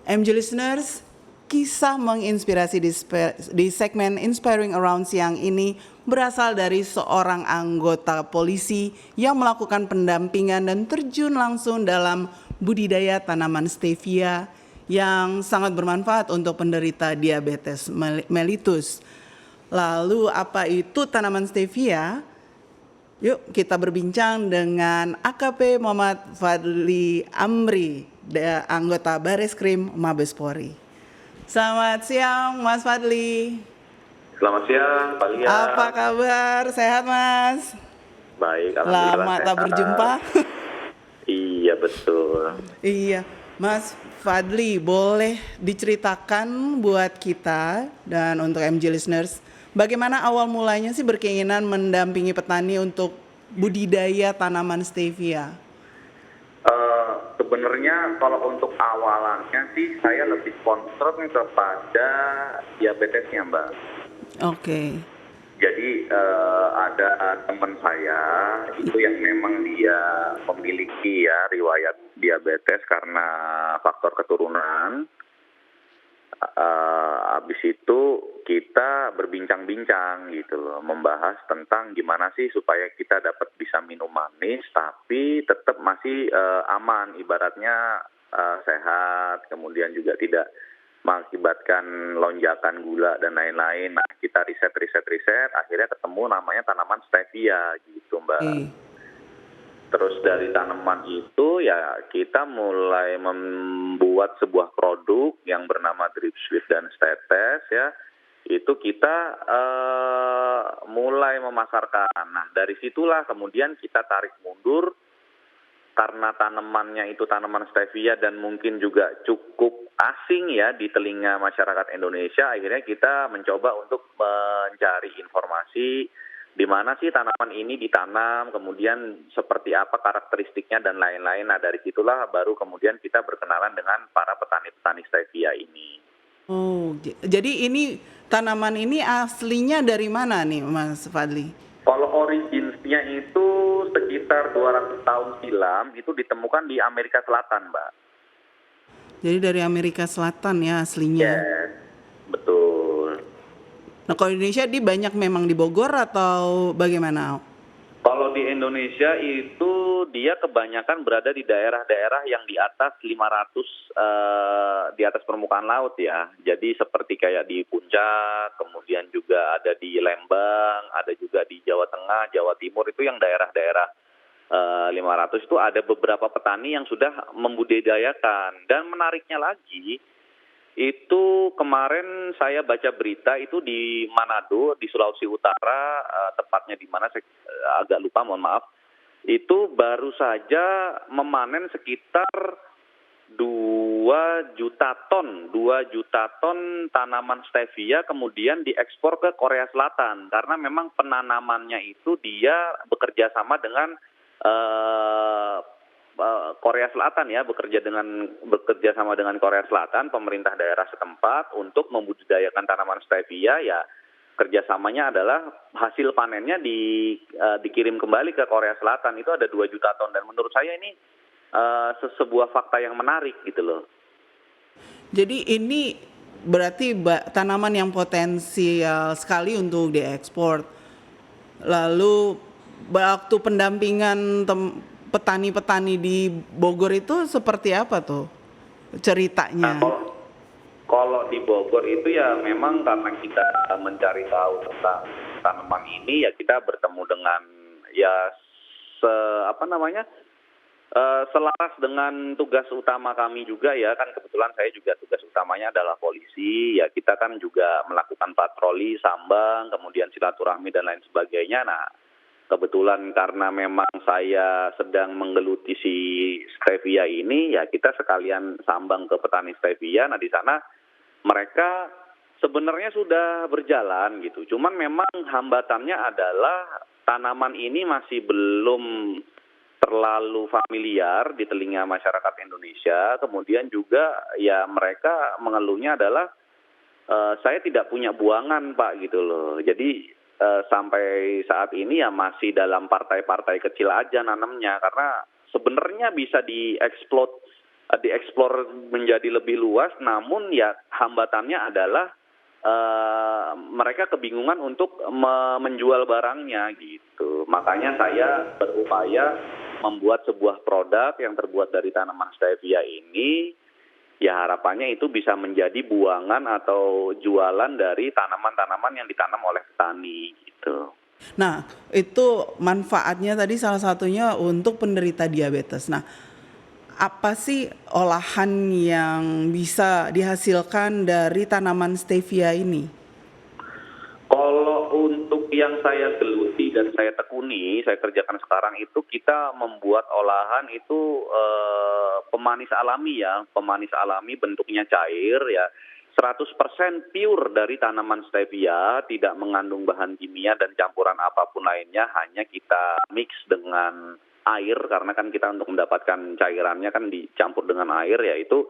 MG listeners, kisah menginspirasi di segmen Inspiring Around siang ini berasal dari seorang anggota polisi yang melakukan pendampingan dan terjun langsung dalam budidaya tanaman stevia yang sangat bermanfaat untuk penderita diabetes mellitus. Lalu apa itu tanaman stevia? Yuk kita berbincang dengan AKP Muhammad Fadli Amri, anggota Bareskrim Mabes Polri. Selamat siang Mas Fadli. Selamat siang Pak Lia. Apa kabar? Sehat Mas? Baik, alhamdulillah. Lama tak berjumpa. Iya betul. Iya, Mas Fadli boleh diceritakan buat kita dan untuk MG listeners, bagaimana awal mulanya sih berkeinginan mendampingi petani untuk budidaya tanaman stevia? Sebenarnya kalau untuk awalannya sih saya lebih concern kepada diabetesnya Mbak. Oke. Jadi ada teman saya itu yang memang dia memiliki ya riwayat diabetes karena faktor keturunan. Habis itu kita berbincang-bincang gitu loh, membahas tentang gimana sih supaya kita dapat bisa minum manis tapi tetap masih aman, ibaratnya sehat, kemudian juga tidak mengakibatkan lonjakan gula dan lain-lain. Nah, kita riset, akhirnya ketemu namanya tanaman stevia gitu, Mbak. Terus dari tanaman itu ya kita mulai membuat sebuah produk yang bernama Drip Sweet dan Stetes ya. Itu kita mulai memasarkan. Nah, dari situlah kemudian kita tarik mundur karena tanamannya itu tanaman stevia dan mungkin juga cukup asing ya di telinga masyarakat Indonesia. Akhirnya kita mencoba untuk mencari informasi di mana sih tanaman ini ditanam, kemudian seperti apa karakteristiknya dan lain-lain. Nah, dari situlah baru kemudian kita berkenalan dengan para petani-petani stevia ini. Oh, jadi ini tanaman ini aslinya dari mana nih Mas Fadli? Kalau originnya itu sekitar 200 tahun silam, itu ditemukan di Amerika Selatan, Mbak. Jadi dari Amerika Selatan ya aslinya? Yes, betul. Nah, kalau Indonesia di banyak memang di Bogor atau bagaimana? Kalau di Indonesia itu dia kebanyakan berada di daerah-daerah yang di atas 500 di atas permukaan laut ya. Jadi seperti kayak di Puncak, kemudian juga ada di Lembang, ada juga di Jawa Tengah, Jawa Timur, itu yang daerah-daerah 500 itu ada beberapa petani yang sudah membudidayakan. Dan menariknya lagi, itu kemarin saya baca berita itu di Manado, di Sulawesi Utara, tepatnya di mana saya agak lupa, mohon maaf. Itu baru saja memanen sekitar 2 juta ton tanaman stevia kemudian diekspor ke Korea Selatan karena memang penanamannya itu dia bekerja sama dengan Korea Selatan ya, bekerja sama dengan Korea Selatan, pemerintah daerah setempat untuk membudidayakan tanaman stevia ya. Kerjasamanya adalah hasil panennya dikirim kembali ke Korea Selatan, itu ada 2 juta ton dan menurut saya ini sebuah fakta yang menarik gitu loh. Jadi ini berarti tanaman yang potensial sekali untuk diekspor. Lalu waktu pendampingan petani-petani di Bogor itu seperti apa tuh ceritanya? Nah, kalau di Bogor itu ya memang karena kita mencari tahu tentang tanaman ini ya kita bertemu dengan ya selaras dengan tugas utama kami juga ya, kan kebetulan saya juga tugas utamanya adalah polisi ya, kita kan juga melakukan patroli, sambang, kemudian silaturahmi dan lain sebagainya. Nah, kebetulan karena memang saya sedang menggeluti si stevia ini, ya kita sekalian sambang ke petani stevia. Nah, di sana mereka sebenarnya sudah berjalan gitu. Cuman memang hambatannya adalah tanaman ini masih belum terlalu familiar di telinga masyarakat Indonesia. Kemudian juga ya mereka mengeluhnya adalah saya tidak punya buangan Pak gitu loh. Jadi sampai saat ini ya masih dalam partai-partai kecil aja nanamnya karena sebenarnya bisa dieksploit dieksplor menjadi lebih luas, namun ya hambatannya adalah mereka kebingungan untuk menjual barangnya gitu. Makanya saya berupaya membuat sebuah produk yang terbuat dari tanaman stevia ini, ya harapannya itu bisa menjadi buangan atau jualan dari tanaman-tanaman yang ditanam oleh petani gitu. Nah, itu manfaatnya tadi salah satunya untuk penderita diabetes. Nah, apa sih olahan yang bisa dihasilkan dari tanaman stevia ini? Kalau untuk yang saya geluti dan saya tekuni, saya kerjakan sekarang itu kita membuat olahan itu pemanis alami ya, pemanis alami bentuknya cair ya, 100% pure dari tanaman stevia, tidak mengandung bahan kimia dan campuran apapun lainnya, hanya kita mix dengan air karena kan kita untuk mendapatkan cairannya kan dicampur dengan air, yaitu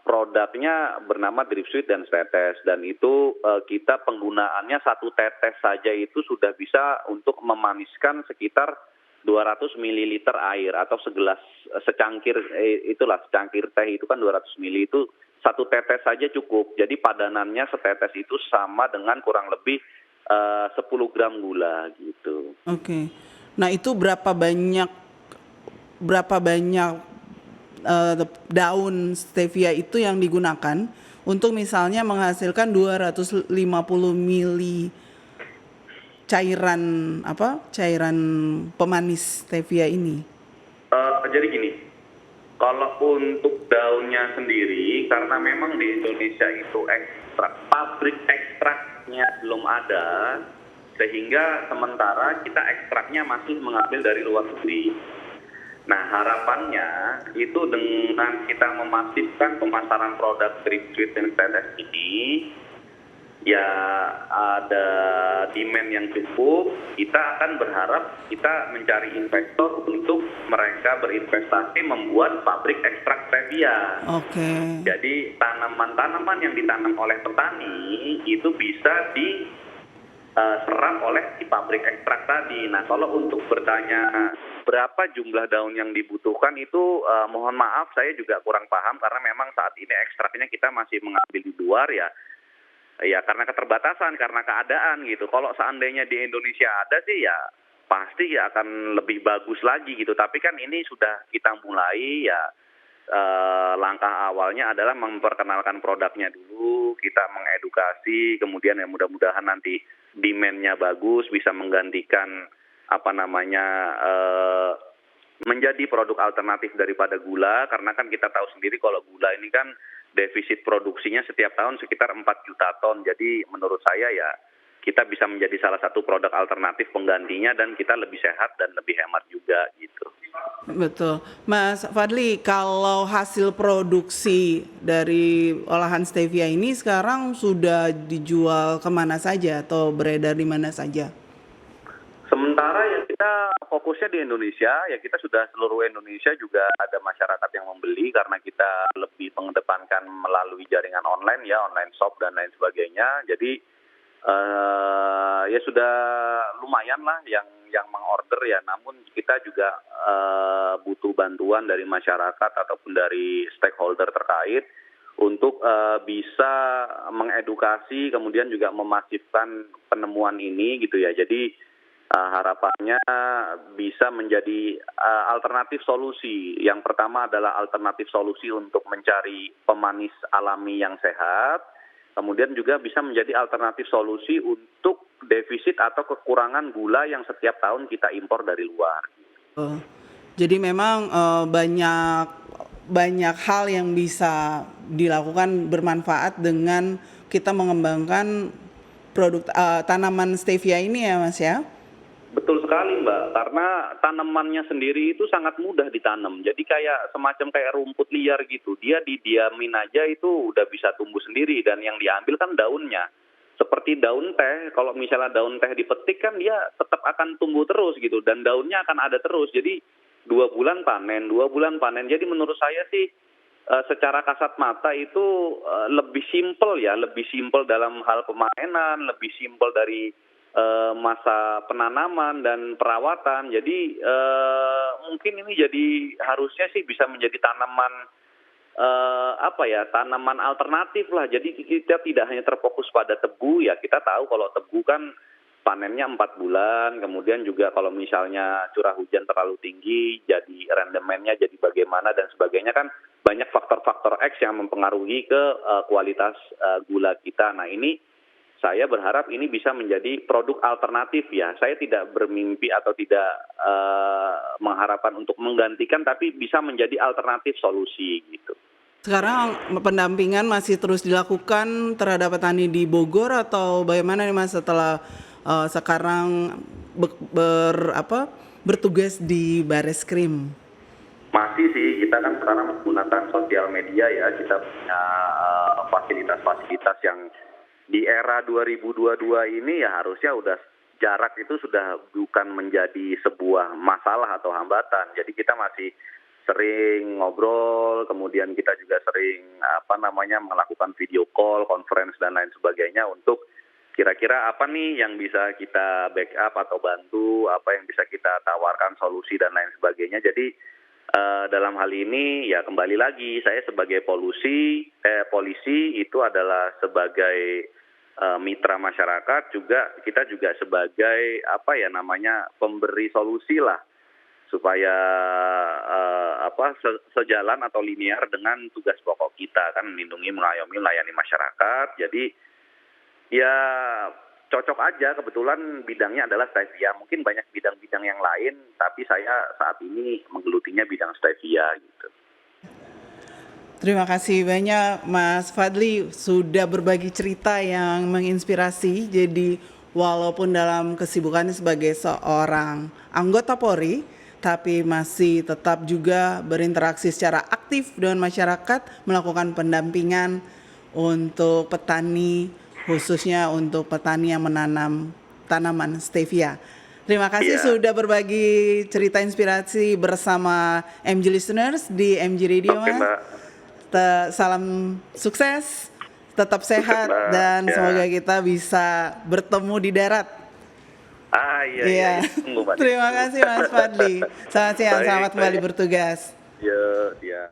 produknya bernama Drip Sweet dan Tetes, dan itu kita penggunaannya 1 tetes saja itu sudah bisa untuk memaniskan sekitar 200 mililiter air atau segelas secangkir itulah secangkir teh itu kan 200 mili itu 1 tetes saja cukup. Jadi padanannya setetes itu sama dengan kurang lebih 10 gram gula gitu. Oke. Nah, itu berapa banyak daun stevia itu yang digunakan untuk misalnya menghasilkan 250 mili cairan pemanis stevia ini. Jadi gini, kalau untuk daunnya sendiri, karena memang di Indonesia itu pabrik ekstraknya belum ada, sehingga sementara kita ekstraknya masih mengambil dari luar negeri. Nah, harapannya itu dengan kita memasifkan pemasaran produk Drip Sweet dan Tetes ini, ya ada demand yang cukup, kita akan berharap kita mencari investor untuk mereka berinvestasi membuat pabrik ekstrak stevia. Oke. Jadi tanaman-tanaman yang ditanam oleh petani itu bisa diserap oleh si pabrik ekstrak tadi. Nah, kalau untuk bertanya berapa jumlah daun yang dibutuhkan itu mohon maaf saya juga kurang paham karena memang saat ini ekstraknya kita masih mengambil di luar ya. Ya karena keterbatasan, karena keadaan gitu. Kalau seandainya di Indonesia ada sih ya pasti ya akan lebih bagus lagi gitu. Tapi kan ini sudah kita mulai ya langkah awalnya adalah memperkenalkan produknya dulu, kita mengedukasi, kemudian ya mudah-mudahan nanti demand-nya bagus bisa menggantikan menjadi produk alternatif daripada gula, karena kan kita tahu sendiri kalau gula ini kan defisit produksinya setiap tahun sekitar 4 juta ton. Jadi menurut saya ya kita bisa menjadi salah satu produk alternatif penggantinya dan kita lebih sehat dan lebih hemat juga gitu. Betul. Mas Fadli, kalau hasil produksi dari olahan stevia ini sekarang sudah dijual kemana saja atau beredar di mana saja? Sementara ya kita fokusnya di Indonesia, ya kita sudah seluruh Indonesia juga ada masyarakat yang membeli karena kita lebih mengedepankan melalui jaringan online ya, online shop dan lain sebagainya. Jadi ya sudah lumayan lah yang mengorder ya, namun kita juga butuh bantuan dari masyarakat ataupun dari stakeholder terkait untuk bisa mengedukasi kemudian juga memasifkan penemuan ini gitu ya. Jadi harapannya bisa menjadi alternatif solusi. Yang pertama adalah alternatif solusi untuk mencari pemanis alami yang sehat. Kemudian juga bisa menjadi alternatif solusi untuk defisit atau kekurangan gula yang setiap tahun kita impor dari luar. Jadi memang banyak hal yang bisa dilakukan bermanfaat dengan kita mengembangkan produk tanaman stevia ini ya Mas ya? Betul sekali Mbak, karena tanamannya sendiri itu sangat mudah ditanam. Jadi semacam kayak rumput liar gitu. Dia didiamin aja itu udah bisa tumbuh sendiri dan yang diambil kan daunnya. Seperti daun teh, kalau misalnya daun teh dipetik kan dia tetap akan tumbuh terus gitu dan daunnya akan ada terus. Jadi 2 bulan panen, 2 bulan panen. Jadi menurut saya sih secara kasat mata itu lebih simpel ya, lebih simpel dalam hal pemainan, lebih simpel dari masa penanaman dan perawatan. Jadi mungkin ini jadi harusnya sih bisa menjadi tanaman alternatif lah. Jadi kita tidak hanya terfokus pada tebu, ya kita tahu kalau tebu kan panennya 4 bulan, kemudian juga kalau misalnya curah hujan terlalu tinggi, jadi rendemennya jadi bagaimana dan sebagainya, kan banyak faktor-faktor X yang mempengaruhi ke kualitas gula kita. Nah ini saya berharap ini bisa menjadi produk alternatif ya. Saya tidak bermimpi atau tidak mengharapkan untuk menggantikan, tapi bisa menjadi alternatif solusi gitu. Sekarang pendampingan masih terus dilakukan terhadap petani di Bogor atau bagaimana nih Mas setelah sekarang bertugas di Bareskrim? Masih sih, kita kan sekarang menggunakan sosial media ya, kita punya fasilitas-fasilitas yang di era 2022 ini ya harusnya udah jarak itu sudah bukan menjadi sebuah masalah atau hambatan. Jadi kita masih sering ngobrol, kemudian kita juga sering melakukan video call, conference dan lain sebagainya untuk kira-kira apa nih yang bisa kita backup atau bantu, apa yang bisa kita tawarkan solusi dan lain sebagainya. Jadi dalam hal ini ya kembali lagi saya sebagai polisi itu adalah sebagai mitra masyarakat, juga kita juga sebagai pemberi solusi lah, supaya sejalan atau linear dengan tugas pokok kita kan melindungi, mengayomi, melayani masyarakat. Jadi ya cocok aja, kebetulan bidangnya adalah stevia. Mungkin banyak bidang-bidang yang lain, tapi saya saat ini menggelutinya bidang stevia gitu. Terima kasih banyak Mas Fadli sudah berbagi cerita yang menginspirasi. Jadi walaupun dalam kesibukannya sebagai seorang anggota Polri, tapi masih tetap juga berinteraksi secara aktif dengan masyarakat, melakukan pendampingan untuk petani, khususnya untuk petani yang menanam tanaman stevia. Terima kasih sudah berbagi cerita inspirasi bersama MG Listeners di MG Radio, Mas. Mbak. Salam sukses, tetap sehat, dan semoga kita bisa bertemu di darat. Iya. Terima kasih Mas Fadli. Selamat siang, selamat kembali bertugas. Iya.